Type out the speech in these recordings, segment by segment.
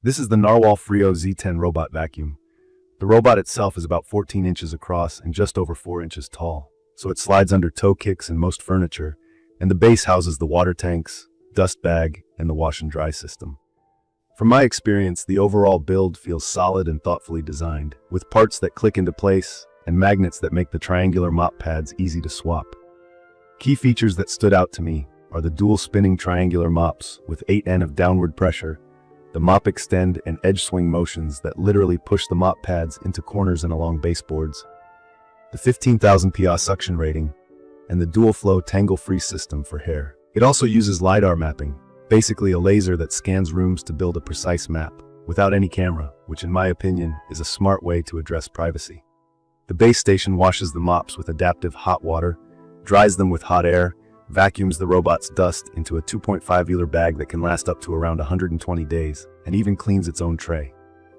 This is the NARWAL Freo Z10 robot vacuum. The robot itself is about 14 inches across and just over 4 inches tall, so it slides under toe kicks and most furniture, and the base houses the water tanks, dust bag, and the wash and dry system. From my experience, the overall build feels solid and thoughtfully designed, with parts that click into place and magnets that make the triangular mop pads easy to swap. Key features that stood out to me are the dual spinning triangular mops with 8N of downward pressure, the MopExtend and EdgeSwing motions that literally push the mop pads into corners and along baseboards, the 15,000 PSI suction rating, and the DualFlow Tangle-Free System for hair. It also uses LiDAR mapping, basically a laser that scans rooms to build a precise map, without any camera, which in my opinion is a smart way to address privacy. The base station washes the mops with adaptive hot water, dries them with hot air, vacuums the robot's dust into a 2.5-liter bag that can last up to around 120 days, and even cleans its own tray.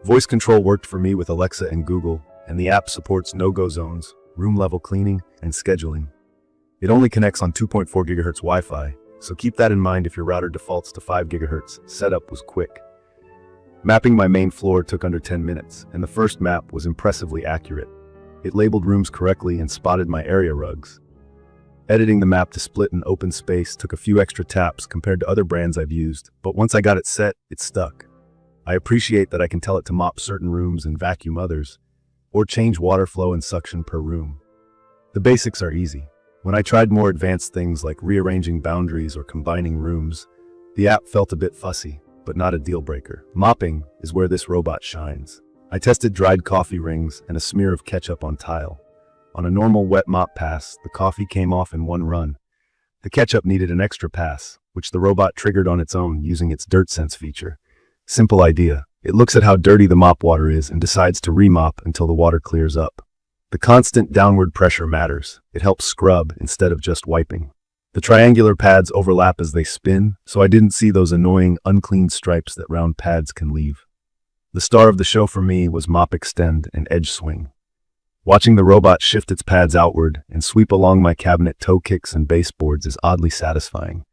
Voice control worked for me with Alexa and Google, and the app supports no-go zones, room-level cleaning, and scheduling. It only connects on 2.4 GHz Wi-Fi, so keep that in mind if your router defaults to 5 GHz. Setup was quick. Mapping my main floor took under 10 minutes, and the first map was impressively accurate. It labeled rooms correctly and spotted my area rugs. Editing the map to split an open space took a few extra taps compared to other brands I've used, but once I got it set, it stuck. I appreciate that I can tell it to mop certain rooms and vacuum others, or change water flow and suction per room. The basics are easy. When I tried more advanced things like rearranging boundaries or combining rooms, the app felt a bit fussy, but not a deal breaker. Mopping is where this robot shines. I tested dried coffee rings and a smear of ketchup on tile. On a normal wet mop pass, the coffee came off in one run. The ketchup needed an extra pass, which the robot triggered on its own using its dirt sense feature. Simple idea. It looks at how dirty the mop water is and decides to remop until the water clears up. The constant downward pressure matters. It helps scrub instead of just wiping. The triangular pads overlap as they spin, so I didn't see those annoying, unclean stripes that round pads can leave. The star of the show for me was MopExtend and EdgeSwing. Watching the robot shift its pads outward and sweep along my cabinet toe kicks and baseboards is oddly satisfying.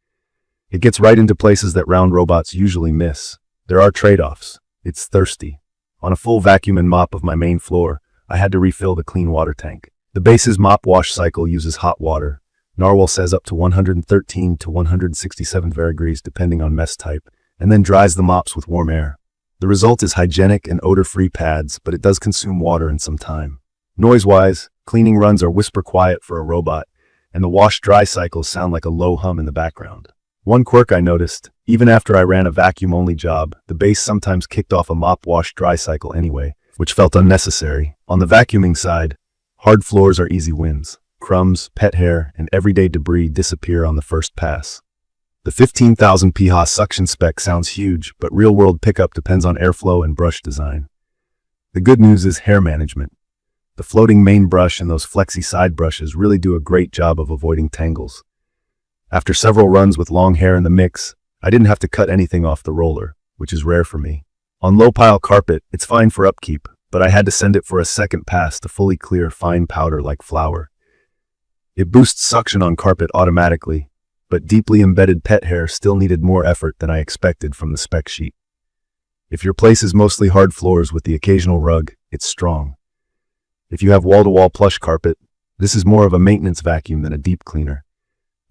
It gets right into places that round robots usually miss. There are trade-offs. It's thirsty. On a full vacuum and mop of my main floor, I had to refill the clean water tank. The base's mop wash cycle uses hot water. NARWAL says up to 113 to 167 degrees depending on mess type, and then dries the mops with warm air. The result is hygienic and odor-free pads, but it does consume water and some time. Noise-wise, cleaning runs are whisper quiet for a robot, and the wash-dry cycles sound like a low hum in the background. One quirk I noticed, even after I ran a vacuum-only job, the base sometimes kicked off a mop-wash-dry cycle anyway, which felt unnecessary. On the vacuuming side, hard floors are easy wins. Crumbs, pet hair, and everyday debris disappear on the first pass. The 15,000 PSI suction spec sounds huge, but real-world pickup depends on airflow and brush design. The good news is hair management. The floating main brush and those flexy side brushes really do a great job of avoiding tangles. After several runs with long hair in the mix, I didn't have to cut anything off the roller, which is rare for me. On low-pile carpet, it's fine for upkeep, but I had to send it for a second pass to fully clear fine powder like flour. It boosts suction on carpet automatically, but deeply embedded pet hair still needed more effort than I expected from the spec sheet. If your place is mostly hard floors with the occasional rug, it's strong. If you have wall-to-wall plush carpet, this is more of a maintenance vacuum than a deep cleaner.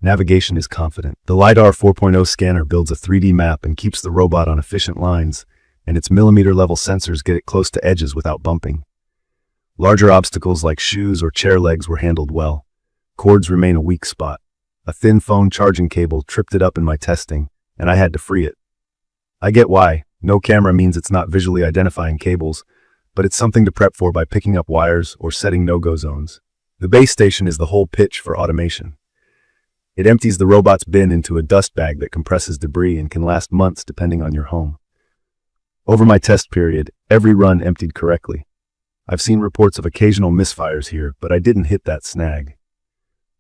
Navigation is confident. The LiDAR 4.0 scanner builds a 3D map and keeps the robot on efficient lines, and its millimeter-level sensors get it close to edges without bumping. Larger obstacles like shoes or chair legs were handled well. Cords remain a weak spot. A thin phone charging cable tripped it up in my testing, and I had to free it. I get why. No camera means it's not visually identifying cables, but it's something to prep for by picking up wires or setting no-go zones. The base station is the whole pitch for automation. It empties the robot's bin into a dust bag that compresses debris and can last months depending on your home. Over my test period, every run emptied correctly. I've seen reports of occasional misfires here, but I didn't hit that snag.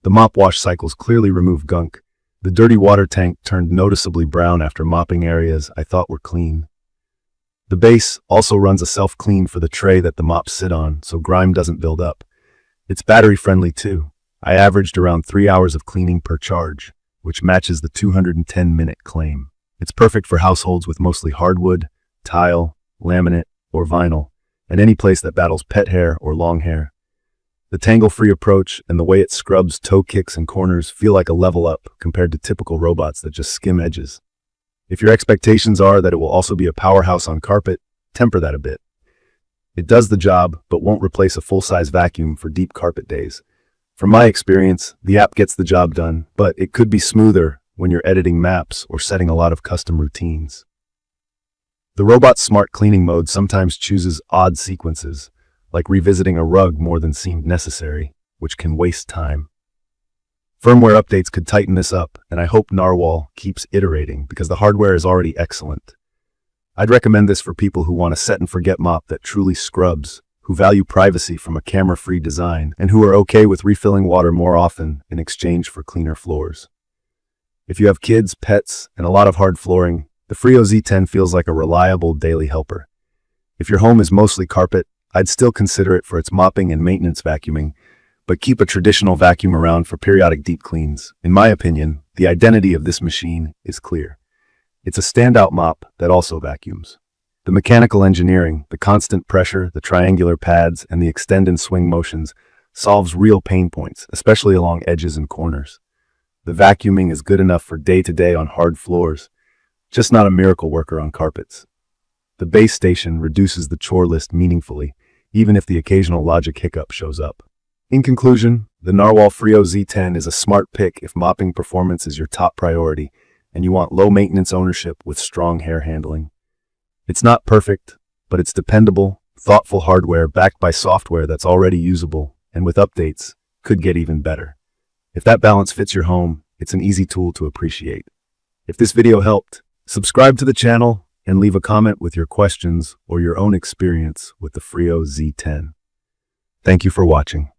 The mop wash cycles clearly remove gunk. The dirty water tank turned noticeably brown after mopping areas I thought were clean. The base also runs a self-clean for the tray that the mops sit on, so grime doesn't build up. It's battery-friendly too. I averaged around 3 hours of cleaning per charge, which matches the 210-minute claim. It's perfect for households with mostly hardwood, tile, laminate, or vinyl, and any place that battles pet hair or long hair. The tangle-free approach and the way it scrubs toe kicks and corners feel like a level up compared to typical robots that just skim edges. If your expectations are that it will also be a powerhouse on carpet, temper that a bit. It does the job, but won't replace a full-size vacuum for deep carpet days. From my experience, the app gets the job done, but it could be smoother when you're editing maps or setting a lot of custom routines. The robot's smart cleaning mode sometimes chooses odd sequences, like revisiting a rug more than seemed necessary, which can waste time. Firmware updates could tighten this up, and I hope NARWAL keeps iterating because the hardware is already excellent. I'd recommend this for people who want a set-and-forget mop that truly scrubs, who value privacy from a camera-free design, and who are okay with refilling water more often in exchange for cleaner floors. If you have kids, pets, and a lot of hard flooring, the Freo Z10 feels like a reliable daily helper. If your home is mostly carpet, I'd still consider it for its mopping and maintenance vacuuming, but keep a traditional vacuum around for periodic deep cleans. In my opinion, the identity of this machine is clear. It's a standout mop that also vacuums. The mechanical engineering, the constant pressure, the triangular pads, and the extend and swing motions solves real pain points, especially along edges and corners. The vacuuming is good enough for day-to-day on hard floors, just not a miracle worker on carpets. The base station reduces the chore list meaningfully, even if the occasional logic hiccup shows up. In conclusion, the NARWAL Freo Z10 is a smart pick if mopping performance is your top priority and you want low-maintenance ownership with strong hair handling. It's not perfect, but it's dependable, thoughtful hardware backed by software that's already usable, and with updates, could get even better. If that balance fits your home, it's an easy tool to appreciate. If this video helped, subscribe to the channel and leave a comment with your questions or your own experience with the Freo Z10. Thank you for watching.